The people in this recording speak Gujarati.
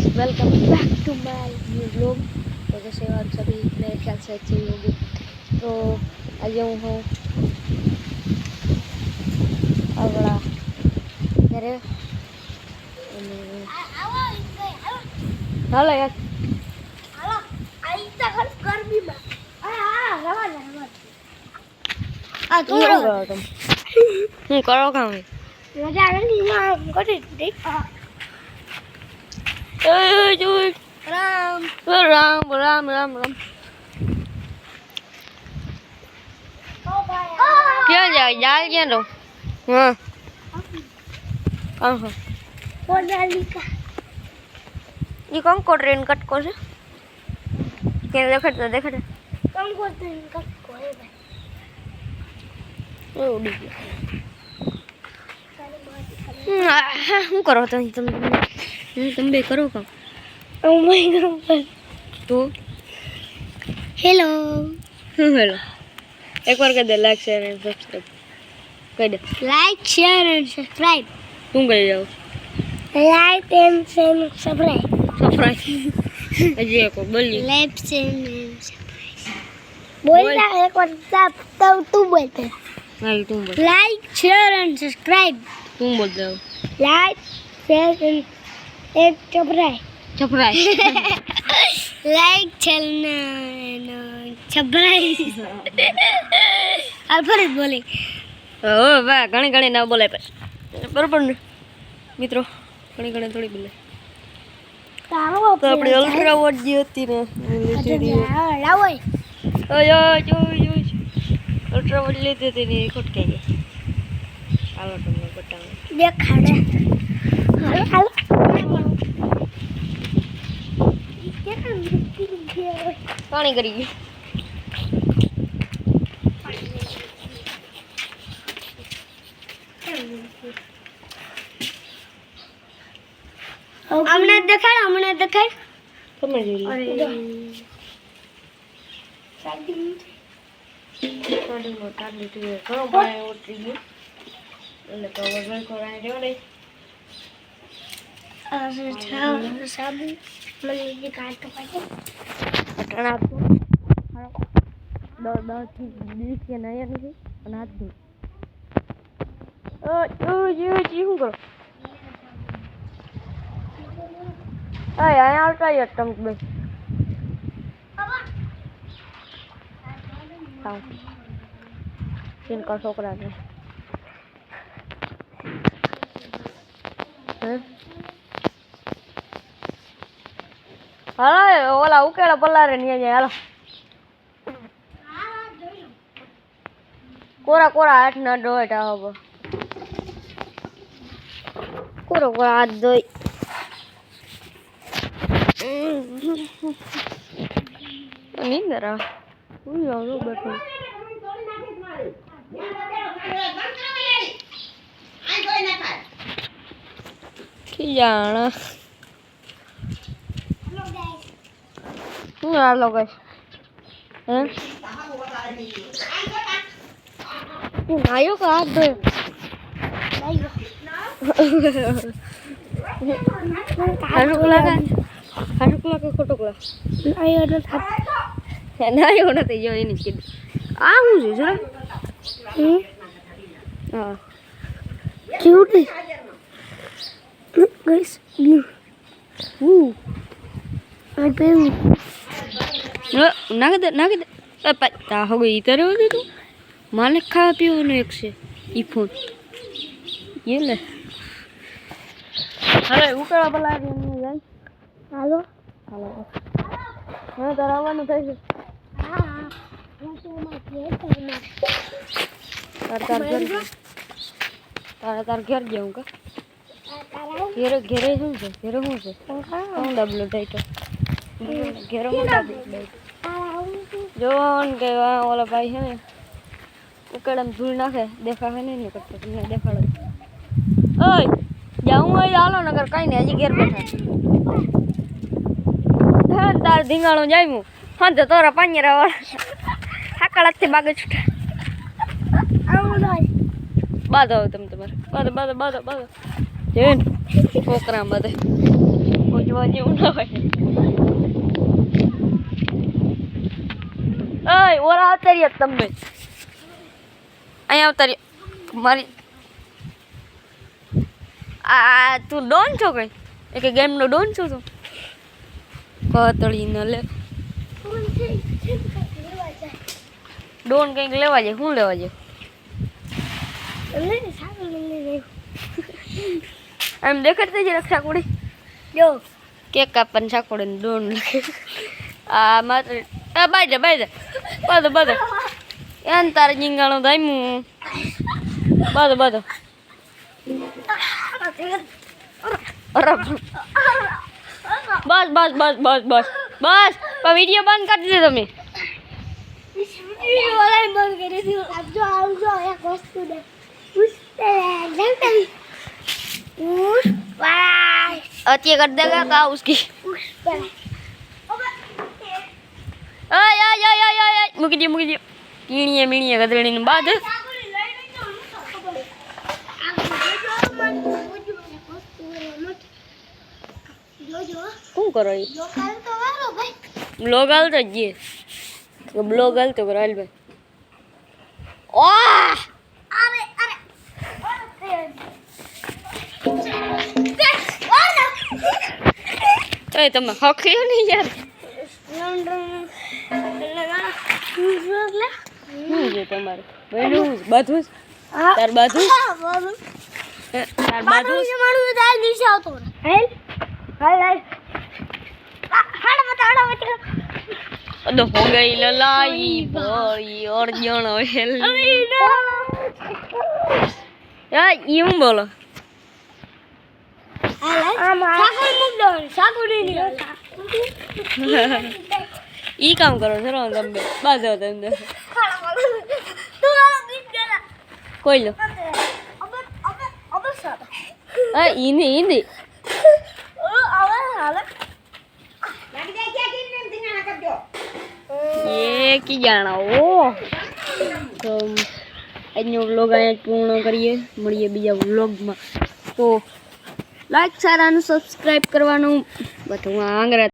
Welcome back to my new vlog. तो जैसे आप सभी मेरे ख्याल से अच्छे ही होंगे। तो आज हूँ अगला मेरे हेलो यार હું કરો કામ રામ રામ રામ રામ રામ ક્યાં જાય ક્યાં રહો હા હા ये कौन को ट्रेन कट को से क्या देखा कौन को ट्रेन कट को है भाई ओ उड़ी गया હું કરો તમે બે કરો કામ ઓ માય ગોડ તો હેલો હેલો એકવાર કહી દે લાઈક શેર એન્ડ સબસ્ક્રાઇબ કહી દે લાઈક શેર એન્ડ સબસ્ક્રાઇબ તું કહી જાવ લાઈક એન્ડ સબસ્ક્રાઇબ અજી કો બોલી લાઈક શેર એન્ડ સબસ્ક્રાઇબ બોલ ના એક વાર તું બોલ પે હા તું બોલ લાઈક શેર એન્ડ સબસ્ક્રાઇબ તું બોલ દે like share and subscribe like channel subscribe Alfred બોલે ઓ વાહ ઘણી ના બોલે બરોબર ને મિત્રો ઘણી થોડી બોલે તો આપણે અલ્ટ્રા વોટ જે હતી ને લાવો ઓય અલ્ટ્રા વોટ લીધી હતી ને ખોટકાઈ ગઈ હાલો તમને બતાવું દેખાડે હાલો પાણી કરી ગયું હમણાં દેખાડ તમે જોઈ લો સાડી મોટા લીધી ઘણો પાણી ઉતરી ગયું એટલે તો વગર કોરાય રહ્યો નહીં સાબુ મને જે કાઢતો પાછો અટણા દસ દિવસ કે નયા નથી અને હાથ ધો શું કરો અહીંયા આવતા યાર તમે બે ચિંકા છોકરાને હાલો ઓલા ઉકેલા પલારે ને હાલો કોરા હાથ ના ડોટા હવે કોરા હાથ ધોઈ નીંદર આવે બેઠું જાણા શું હાલો ગઈ નાયો કે હાથ ધોયો ખોટો નાયો નથી જો એની કીધું આ શું છે જરા હા ક્યુટ ગાઈસ નાખી દે પત્તા હવે ઈ તરે દે તું માને ખાવા પીવાનું એક છે ઈ ફોન એ લે હવે ઉકેલા પલારી જાય હાલો હા તારે આવવાનું થાય છે તાર ઘેર જાઉં કા ઘેરે શું છે ડબલું થાય તો ઘેરે મોટા જો કે ઓલા ભાઈ છે ને ઉકેડમ ધૂળ નાખે દેખાશે નહીં કરતો તમને દેખાડો ઓય જાઉં હોય હાલો નગર કઈ નહીં હજી ઘેર બેઠા તાર ધીંગાણો જાય હું હા તો તારા પાંજરા વાળા હાકડાથી બાગે છૂટા બાધો તમે તમારે બાધો જઈને છોકરા બધે જેવું ના હોય ઓય ઓરા આવતાર્યા તમે અહીંયા આવતાર્યા મારી આ તું ડોન છો કઈ એક ગેમનો ડોન છો તું કતળી ન લે ડોન કંઈક લેવા જાય શું લેવા જાય એમ દેખાડતી જ રક્ષા કુડી જો કેક કાપવાની સાકોડી ડોન આ માત્ર બાય બાદ એન તારે જીંગાણું ધામ્યું બાદ બસ વિડીયો બંધ કરી દીધો તમે अच्छी कर देगा का उसकी मुकी दियो मीणिए गदड़ी ने बाद શું કરો બ્લોગ હાલતો જ બ્લોગ હાલતો કરો હાલ ભાઈ તમે હખ્યું નહીં યાર શું છે તમારે બધું તાર બધું અદો હો ગઈ લલાઈ ભાઈ અર્જણ હેલ યા ઈમ બોલો ઈ કામ કરો સર તમે બાજો તમે કોઈ લો હિન્દી ये की जाना ओ तो આજનો વ્લોગ અહીંયા પૂર્ણ કરીએ મળીએ બીજા વ્લોગમાં તો લાઈક શેર અને સબસ્ક્રાઇબ કરવાનું બધું આંગરા